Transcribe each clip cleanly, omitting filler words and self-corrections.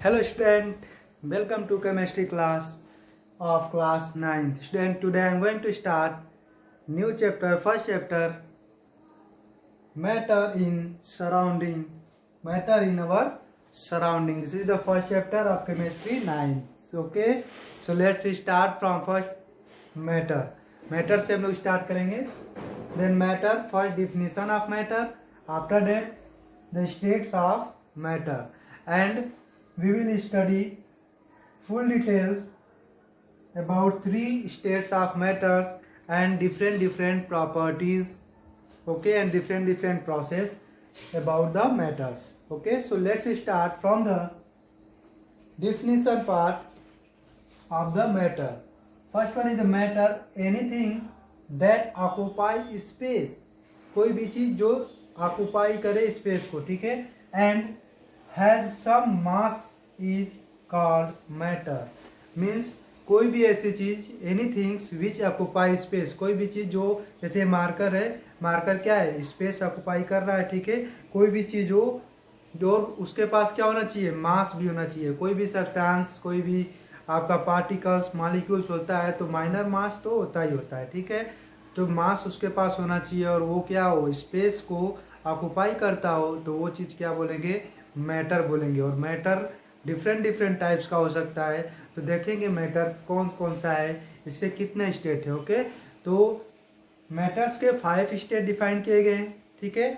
Hello student, welcome to chemistry class of class 9th. Student, today I am going to start new chapter, first chapter, matter in surrounding, matter in our surrounding. This is the first chapter of chemistry 9. Okay, so let's start from first matter. Matter से हम लोग start करेंगे. Then matter, first definition of matter. After that, the states of matter. And we will study full details about three states of matters and different properties, okay, and different process about the matters. Okay, so let's start from the definition part of the matter. First one is the matter, anything that occupy space, कोई भी चीज जो occupy करे space को, ठीक है, and has some mass is called matter. Means कोई भी ऐसी चीज, एनीथिंग्स विच ऑक्यूपाई स्पेस, कोई भी चीज जो, जैसे मार्कर है, मार्कर क्या है, स्पेस ऑक्यूपाई कर रहा है, ठीक है. कोई भी चीज हो जो उसके पास क्या होना चाहिए, मास भी होना चाहिए. कोई भी सब्सटेंस, कोई भी आपका पार्टिकल्स, मॉलिक्यूल्स होता है तो माइनर मास तो होता ही होता है, ठीक है. तो मास उसके पास होना चाहिए और वो क्या हो, स्पेस को ऑक्यूपाई करता हो, तो वो चीज़ क्या बोलेंगे, मैटर बोलेंगे. और मैटर डिफरेंट टाइप्स का हो सकता है. तो देखेंगे मैटर कौन कौन सा है, इससे कितने स्टेट है. ओके, तो मैटर्स के 5 स्टेट डिफाइन किए गए हैं, ठीक है.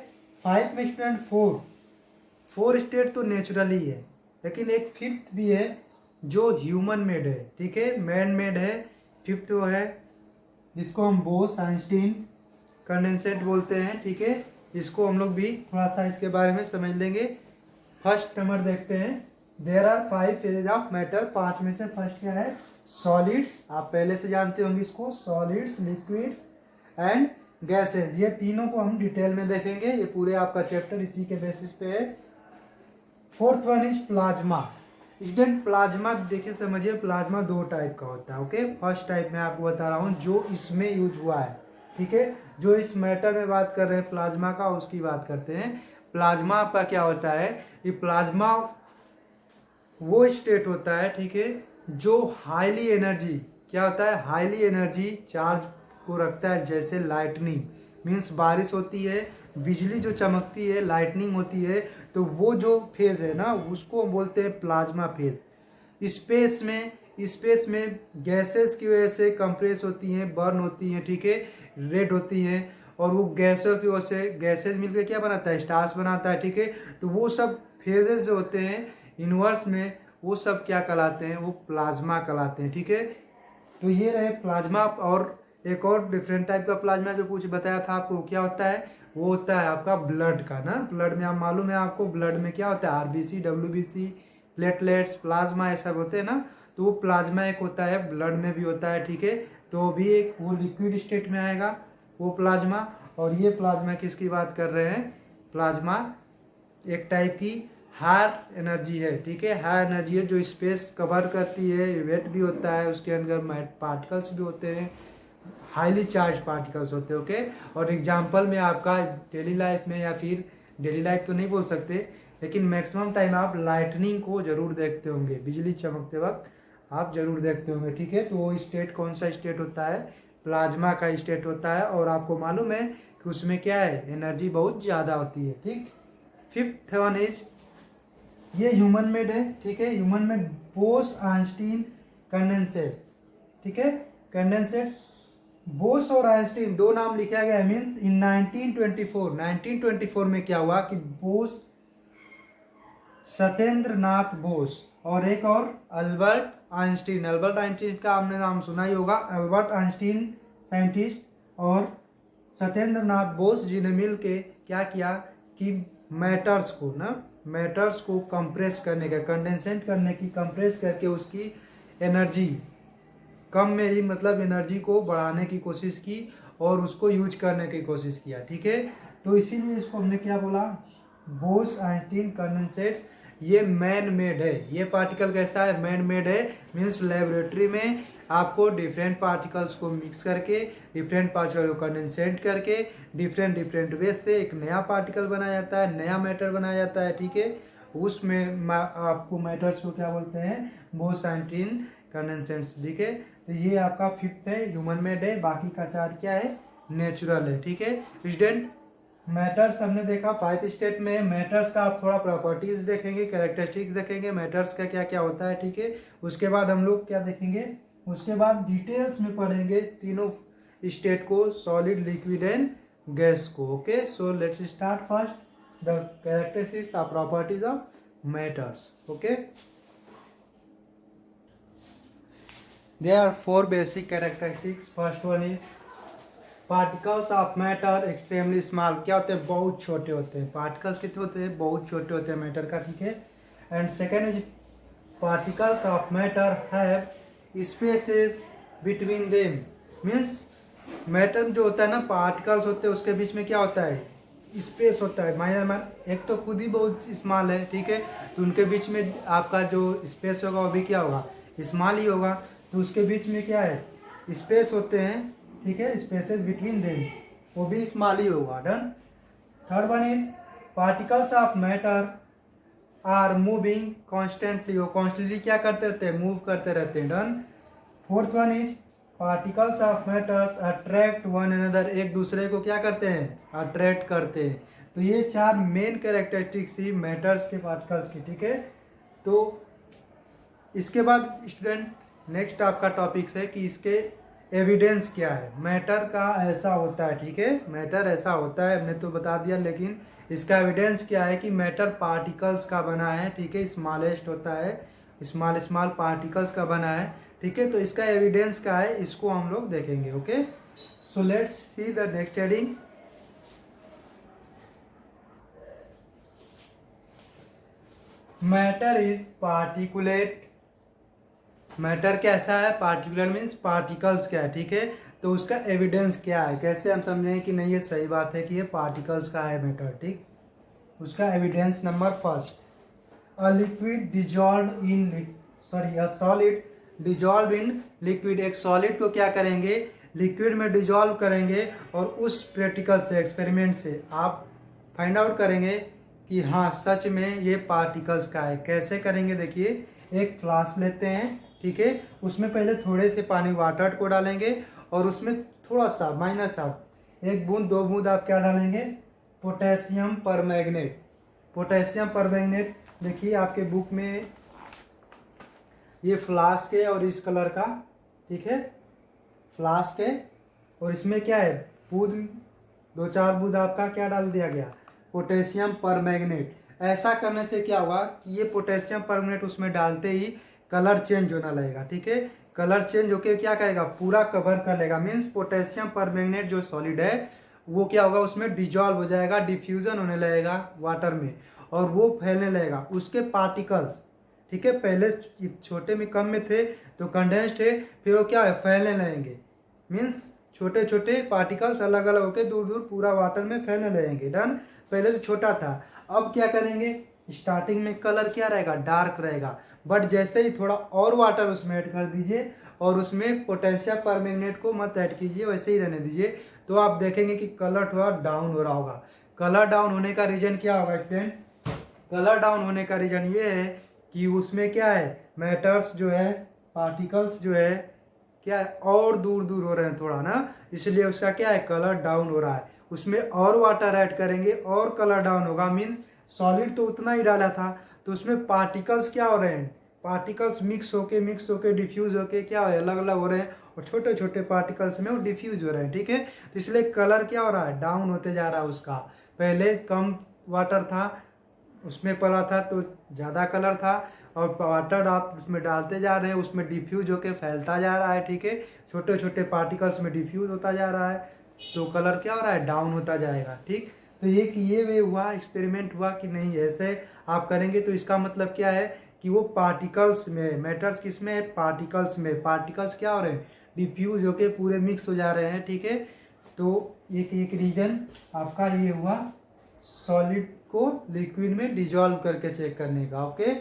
5 में स्टूडेंट 4 स्टेट तो नेचुरली है, लेकिन एक फिफ्थ भी है जो ह्यूमन मेड है, ठीक है, मैन मेड है. फिफ्थ वो है जिसको हम बोस आइंस्टीन कंडेंसेट बोलते हैं, ठीक है. इसको हम लोग भी थोड़ा सा इसके बारे में समझ लेंगे. फर्स्ट नंबर देखते हैं. There are 5 phases of matter. 5 में से फर्स्ट क्या है, सॉलिड्स. आप पहले से जानते होंगे इसको, सॉलिड्स, लिक्विड्स एंड गैसेज. ये तीनों को हम डिटेल में देखेंगे. ये पूरे आपका चैप्टर इसी के बेसिस पे है. Fourth one is plasma. Student plasma देखिए, समझिए, प्लाज्मा 2 टाइप का होता है. ओके, फर्स्ट टाइप मैं आपको बता रहा हूँ जो इसमें यूज हुआ है, ठीक है. जो इस मैटर में बात कर रहे हैं प्लाज्मा का, उसकी बात करते हैं. प्लाज्मा आपका क्या होता है, ये प्लाज्मा वो स्टेट होता है, ठीक है, जो हाईली एनर्जी, क्या होता है, हाईली एनर्जी चार्ज को रखता है. जैसे लाइटनिंग, मीन्स बारिश होती है, बिजली जो चमकती है, लाइटनिंग होती है, तो वो जो फेज है ना, उसको बोलते हैं प्लाज्मा फेज. स्पेस में गैसेस की वजह से कंप्रेस होती हैं, बर्न होती हैं, ठीक है, रेड होती हैं, और वो गैसों की वजह से गैसेस मिलकर क्या बनाता है, स्टार्स बनाता है, ठीक है. तो वो सब फेजेस जो होते हैं यूनिवर्स में, वो सब क्या कहलाते हैं, वो प्लाज्मा कहलाते हैं, ठीक है. तो ये रहे प्लाज्मा. और एक और डिफरेंट टाइप का प्लाज्मा जो कुछ बताया था आपको, क्या होता है, वो होता है आपका ब्लड का ना. ब्लड में आप मालूम है आपको, ब्लड में क्या होता है, आरबीसी, डब्ल्यूबीसी, प्लेटलेट्स, प्लाज्मा, ये सब होते हैं ना. तो वो प्लाज्मा एक होता है, ब्लड में भी होता है, ठीक है. तो भी एक वो लिक्विड स्टेट में आएगा वो प्लाज्मा. और ये प्लाज्मा किसकी बात कर रहे हैं, प्लाज्मा एक टाइप की हाई एनर्जी है, ठीक है. हाई एनर्जी है जो स्पेस कवर करती है, वेट भी होता है, उसके अंदर पार्टिकल्स भी होते हैं, हाईली चार्ज पार्टिकल्स होते हैं. ओके, और एग्जांपल में आपका डेली लाइफ में, या फिर डेली लाइफ तो नहीं बोल सकते, लेकिन मैक्सिमम टाइम आप लाइटनिंग को जरूर देखते होंगे, बिजली चमकते वक्त आप जरूर देखते होंगे, ठीक है. तो वो स्टेट कौन सा स्टेट होता है, प्लाज्मा का स्टेट होता है. और आपको मालूम है कि उसमें क्या है, एनर्जी बहुत ज़्यादा होती है, ठीक. फिफ्थ वन इज, ये ह्यूमन मेड है, ठीक है. Human made Bose Einstein condensate, ठीक है. कंडेंसेट्स बोस और आइंस्टीन 2 नाम लिखा गया है. मीन्स इन 1924 में क्या हुआ कि बोस, सत्येंद्र नाथ बोस, और एक और अल्बर्ट आइंस्टीन. अल्बर्ट आइंस्टीन का आपने नाम सुना ही होगा. अल्बर्ट आइंस्टीन साइंटिस्ट और सत्येंद्र नाथ बोस जी ने मिल के क्या किया कि मैटर्स को कंप्रेस करने का, कंडेंसेट करने की, कंप्रेस करके उसकी एनर्जी कम में ही, मतलब एनर्जी को बढ़ाने की कोशिश की और उसको यूज करने की कोशिश किया, ठीक है. तो इसीलिए इसको हमने क्या बोला, बोस आइंस्टीन कंडेंसेट. ये मैन मेड है. ये पार्टिकल कैसा है, मैन मेड है. मीन्स लेबोरेटरी में आपको डिफरेंट पार्टिकल्स को मिक्स करके, डिफरेंट पार्टिकल को कंडेंसेट करके, डिफरेंट वे से एक नया पार्टिकल बनाया जाता है, नया मैटर बनाया जाता है, ठीक है. उसमें आपको मैटर्स को क्या बोलते हैं, बोस एंटीन कंडेंसेंट्स। ठीक है, तो ये आपका 5th है, ह्यूमन मेड है, बाकी का 4 क्या है, नेचुरल है। ठीक है स्टूडेंट, मैटर्स हमने देखा 5 स्टेट में। मैटर्स का आप थोड़ा प्रॉपर्टीज देखेंगे, कैरेक्टरिस्टिक्स देखेंगे, मैटर्स का क्या क्या होता है। ठीक है, उसके बाद हम लोग क्या देखेंगे, उसके बाद डिटेल्स में पढ़ेंगे तीनों स्टेट को, सॉलिड, लिक्विड एंड गैस को। Okay, so let's start first the characteristics और properties of matters. Okay, there are 4 basic characteristics. First one is particles of matter extremely small. क्या होते हैं, बहुत छोटे होते हैं। पार्टिकल्स कितने होते हैं, बहुत छोटे होते हैं मैटर का। ठीक है, and second is particles of matter have spaces between them. Means matter जो होता है ना, पार्टिकल्स होते हैं उसके बीच में क्या होता है, स्पेस होता है। माइनर एक तो खुद ही बहुत स्मॉल है। ठीक है, तो उनके बीच में आपका जो स्पेस होगा वो भी क्या होगा, स्मॉल ही होगा। तो उसके बीच में क्या है, स्पेस होते हैं। ठीक है, स्पेसेस बिटवीन देम, वो भी स्मॉल ही होगा। Done. Third one is particles of matter are moving constantly. वो कॉन्स्टेंटली क्या करते रहते हैं, मूव करते रहते हैं। Done. Fourth one is particles of matters attract one another. एक दूसरे को क्या करते हैं, अट्रैक्ट करते हैं। तो ये 4 मेन कैरेक्टरिस्टिक्स थी मैटर्स के, पार्टिकल्स की। ठीक है, तो इसके बाद स्टूडेंट नेक्स्ट आपका टॉपिक्स है कि इसके एविडेंस क्या है। मैटर का ऐसा होता है, ठीक है, मैटर ऐसा होता है, हमने तो बता दिया, लेकिन इसका एविडेंस क्या है कि मैटर पार्टिकल्स का बना है। ठीक है, स्मॉलेस्ट होता है, स्मॉल स्मॉल पार्टिकल्स का बना है। ठीक है, तो इसका एविडेंस क्या है, इसको हम लोग देखेंगे। Okay, so let's see the next heading. Matter is particulate. Matter कैसा है, पार्टिकुलर मीन्स पार्टिकल्स क्या है। ठीक है, तो उसका एविडेंस क्या है, कैसे हम समझेंगे कि नहीं ये सही बात है कि ये पार्टिकल्स का है मैटर। ठीक, उसका evidence number first, a liquid dissolve in a solid dissolve in liquid. एक सॉलिड को क्या करेंगे, लिक्विड में डिजॉल्व करेंगे, और उस प्रैक्टिकल से, एक्सपेरिमेंट से आप फाइंड आउट करेंगे कि हाँ सच में ये पार्टिकल्स का है। कैसे करेंगे, देखिए, एक फ्लास्क लेते हैं। ठीक है, उसमें पहले थोड़े से पानी, वाटर को डालेंगे, और उसमें थोड़ा सा माइनर सा 1 बूंद 2 बूंद आप क्या डालेंगे, पोटेशियम परमैंगनेट। पोटेशियम परमैंगनेट देखिए आपके बुक में ये फ्लास्क है और इस कलर का। ठीक है, फ्लास्क है और इसमें क्या है, बूंद 2-4 बूंद आपका क्या डाल दिया गया, पोटेशियम परमैंगनेट। ऐसा करने से क्या होगा कि ये पोटेशियम परमैंगनेट उसमें डालते ही कलर चेंज होना लगेगा। ठीक है, कलर चेंज होके क्या करेगा, पूरा कवर कर लेगा। मीन्स पोटेशियम परमैंगनेट जो सॉलिड है वो क्या होगा, उसमें डिजॉल्व हो जाएगा, डिफ्यूजन होने लगेगा वाटर में, और वो फैलने लगेगा। उसके पार्टिकल्स, ठीक है, पहले छोटे में कम में थे तो कंडेंस्ड थे, फिर वो क्या है, फैलने लगेंगे। मीन्स छोटे छोटे पार्टिकल्स अलग अलग होकर दूर दूर पूरा वाटर में फैलने लगेंगे। डन। पहले तो छोटा था, अब क्या करेंगे, स्टार्टिंग में कलर क्या रहेगा, डार्क रहेगा, बट जैसे ही थोड़ा और वाटर उसमें ऐड कर दीजिए, और उसमें पोटेशियम परमैंगनेट को मत ऐड कीजिए, वैसे ही रहने दीजिए, तो आप देखेंगे कि कलर थोड़ा डाउन हो रहा होगा। कलर डाउन होने का रीजन क्या होगा स्टूडेंट, कलर डाउन होने का रीजन ये है कि उसमें क्या है, मैटर्स जो है, पार्टिकल्स जो है, क्या है, और दूर दूर हो रहे हैं थोड़ा ना, इसलिए उसका क्या है, कलर डाउन हो रहा है। उसमें और वाटर ऐड करेंगे और कलर डाउन होगा। मीन्स सॉलिड तो उतना ही डाला था, तो उसमें पार्टिकल्स क्या हो रहे हैं, पार्टिकल्स मिक्स होके डिफ्यूज होके क्या हो, अलग अलग हो रहे हैं, और छोटे छोटे पार्टिकल्स में वो डिफ्यूज हो रहे हैं। ठीक है, तो इसलिए कलर क्या हो रहा है, डाउन होते जा रहा है उसका। पहले कम वाटर था उसमें पड़ा था तो ज़्यादा कलर था, और वाटर आप उसमें डालते जा रहे हैं, उसमें डिफ्यूज होके फैलता जा रहा है। ठीक है, छोटे छोटे पार्टिकल्स में डिफ्यूज होता जा रहा है, तो कलर क्या हो रहा है, डाउन होता जाएगा। ठीक, तो ये कि ये वे हुआ, एक्सपेरिमेंट हुआ कि नहीं, ऐसे आप करेंगे तो इसका मतलब क्या है कि वो पार्टिकल्स में, मैटर्स किस में है, पार्टिकल्स में, पार्टिकल्स क्या हो रहे हैं, डिफ्यूज होके पूरे मिक्स हो जा रहे हैं। ठीक है, तो एक रीजन आपका ये हुआ सॉलिड को लिक्विड में डिजॉल्व करके चेक करने का। ओके,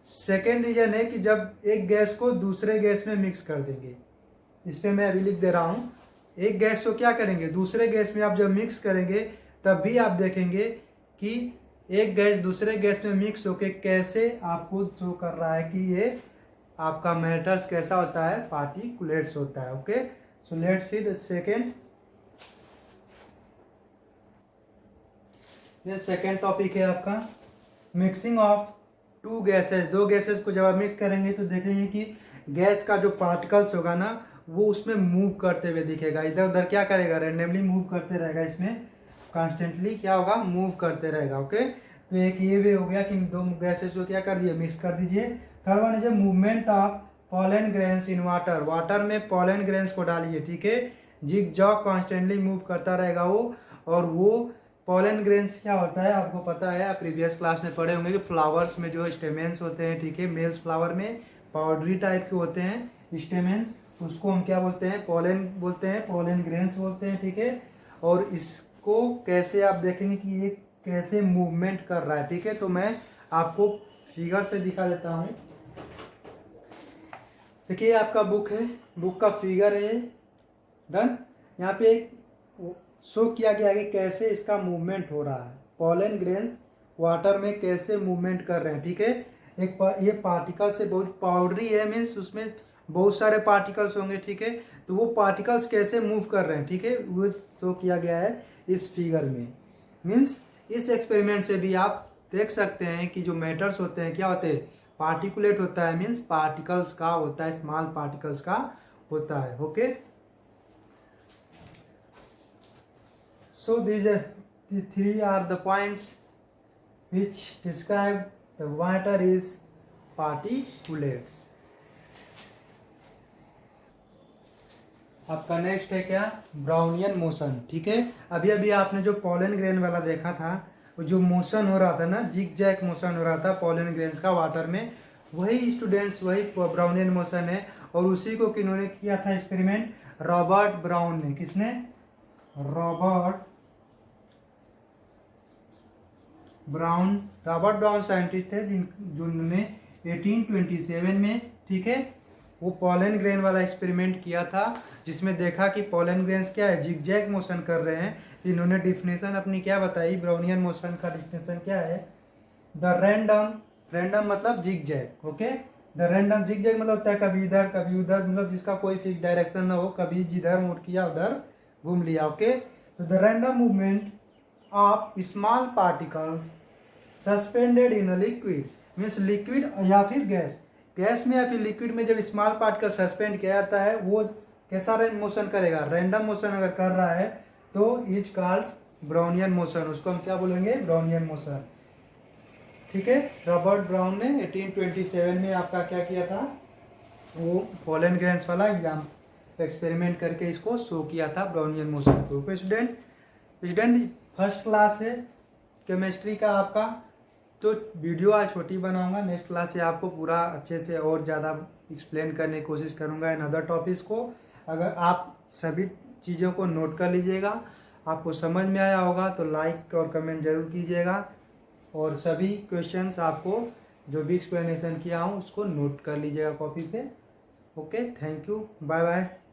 सेकेंड रीजन है कि जब एक गैस को दूसरे गैस में मिक्स कर देंगे, इस पे मैं अभी लिख दे रहा हूँ, एक गैस को क्या करेंगे, दूसरे गैस में आप जब मिक्स करेंगे तब भी आप देखेंगे कि एक गैस दूसरे गैस में मिक्स होके कैसे आपको शो कर रहा है कि ये आपका मैटर्स कैसा होता है, पार्टिकुलेट्स होता है। Okay, so let's see the second. ये सेकेंड टॉपिक है आपका मिक्सिंग ऑफ टू गैसेस। दो गैसेस को जब आप मिक्स करेंगे तो देखेंगे कि गैस का जो पार्टिकल्स होगा ना वो उसमें मूव करते हुए दिखेगा, इधर उधर क्या करेगा, रेंडमली मूव करते रहेगा, इसमें कॉन्स्टेंटली क्या होगा, मूव करते रहेगा। ओके, तो एक ये वे हो गया कि दो गैसेस को क्या कर दिए, मिक्स कर दीजिए। Third one is movement of pollen grains in water. Water में पॉलन ग्रेन्स को डालिए, ठीक है, जिग जॉग कॉन्स्टेंटली मूव करता रहेगा वो। और वो पॉलन ग्रेन्स क्या होता है आपको पता है, आप प्रीवियस क्लास में पढ़े होंगे कि फ्लावर्स में जो स्टेमेंस होते हैं, ठीक है, मेल्स फ्लावर में पाउडरी टाइप के होते हैं स्टेमेंस, उसको हम क्या बोलते हैं, पॉलन बोलते हैं, पॉलन ग्रेन्स बोलते हैं, ठीक है। और इसको कैसे आप देखेंगे कि ये कैसे मूवमेंट कर रहा है, ठीक है। तो मैं आपको फिगर से दिखा देता हूँ। देखिए आपका बुक है, बुक का फिगर है, डन। यहाँ पे एक शो किया गया है कि कैसे इसका मूवमेंट हो रहा है, पॉलन ग्रेन्स वाटर में कैसे मूवमेंट कर रहे हैं, ठीक है। ये पार्टिकल से बहुत पाउडरी है, मीन्स उसमें बहुत सारे पार्टिकल्स होंगे, ठीक है। तो वो पार्टिकल्स कैसे मूव कर रहे हैं, ठीक है, वो शो किया गया है इस फिगर में। मीन्स इस एक्सपेरिमेंट से भी आप देख सकते हैं कि जो मैटर्स होते हैं क्या होते हैं, पार्टिकुलेट होता है, मीन्स पार्टिकल्स का होता है, स्मॉल पार्टिकल्स का होता है। Okay, so these are the three are the points which describe the matter is particulates। आपका नेक्स्ट है क्या, ब्राउनियन मोशन, ठीक है। अभी अभी आपने जो पॉलन ग्रेन वाला देखा था, वो जो मोशन हो रहा था ना, जिग जैग मोशन हो रहा था पॉलन ग्रेन्स का वाटर में, वही स्टूडेंट्स वही ब्राउनियन मोशन है। और उसी को किन्होंने किया था एक्सपेरिमेंट, रॉबर्ट ब्राउन ने। किसने, रॉबर्ट ब्राउन साइंटिस्ट है जिन्होंने 1827 में, ठीक है, वो पॉलन ग्रेन वाला एक्सपेरिमेंट किया था, जिसमें देखा कि पॉलन ग्रेन्स क्या है, जिगजैग मोशन कर रहे हैं। इन्होंने डिफिनेशन अपनी क्या बताई, ब्राउनियन मोशन का डिफिनेशन क्या है, द रैंडम मतलब zigzag. Okay, the random zigzag मतलब होता है कभी इधर कभी उधर, मतलब जिसका कोई फिक्स डायरेक्शन ना हो, कभी जिधर मूव किया उधर घूम लिया। ओके, तो the random movement of small particles suspended in a liquid, means liquid या फिर गैस में या फिर लिक्विड में जब स्मॉल पार्टिकल सस्पेंड किया जाता है, वो कैसा मोशन करेगा, रैंडम मोशन अगर कर रहा है तो इज कॉल्ड ब्राउनियन मोशन। उसको हम क्या बोलेंगे, ब्राउनियन मोशन, ठीक है। रॉबर्ट ब्राउन ने 1827 में आपका क्या किया था, वो पॉलन ग्रेन्स वाला एग्जाम एक्सपेरिमेंट करके इसको शो किया था, ब्राउनियन मोशन को। स्टूडेंट फर्स्ट क्लास है केमिस्ट्री का आपका, तो वीडियो आज छोटी बनाऊंगा, नेक्स्ट क्लास से आपको पूरा अच्छे से और ज़्यादा एक्सप्लेन करने की कोशिश करूंगा इन अदर टॉपिक्स को। अगर आप सभी चीज़ों को नोट कर लीजिएगा, आपको समझ में आया होगा तो लाइक और कमेंट जरूर कीजिएगा। और सभी क्वेश्चंस आपको जो भी एक्सप्लेनेशन किया हूँ उसको नोट कर लीजिएगा कॉपी पे। Okay, thank you, bye bye.